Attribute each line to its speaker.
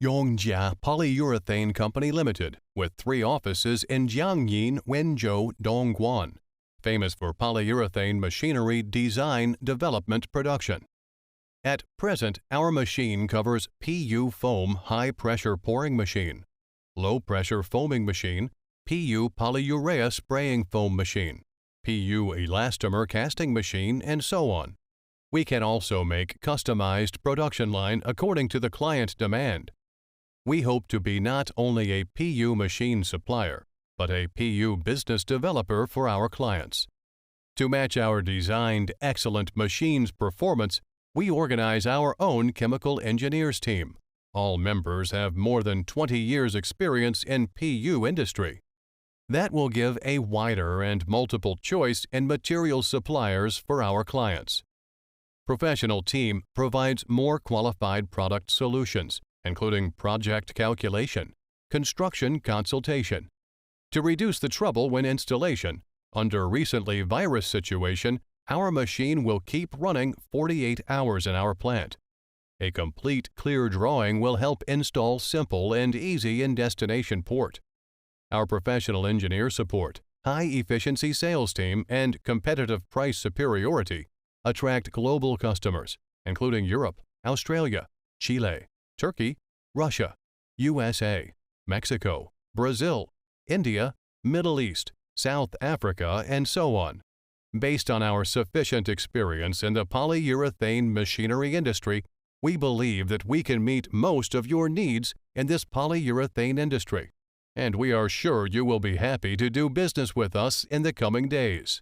Speaker 1: Yongjia Polyurethane Company Limited, with 3 offices in Jiangyin, Wenzhou, Dongguan, famous for polyurethane machinery design, development, production. At present, our machine covers PU foam high-pressure pouring machine, low-pressure foaming machine, PU polyurea spraying foam machine, PU elastomer casting machine, and so on. We can also make customized production line according to the client demand. We hope to be not only a PU machine supplier, but a PU business developer for our clients. To match our designed excellent machines' performance, we organize our own chemical engineers team. All members have more than 20 years' experience in PU industry. That will give a wider and multiple choice in material suppliers for our clients. Professional team provides more qualified product solutions, including project calculation, construction consultation. To reduce the trouble when installation, under recently virus situation, our machine will keep running 48 hours in our plant. A complete clear drawing will help install simple and easy in destination port. Our professional engineer support, high-efficiency sales team, and competitive price superiority attract global customers, including Europe, Australia, Chile, Turkey, Russia, USA, Mexico, Brazil, India, Middle East, South Africa, and so on. Based on our sufficient experience in the polyurethane machinery industry, we believe that we can meet most of your needs in this polyurethane industry, and we are sure you will be happy to do business with us in the coming days.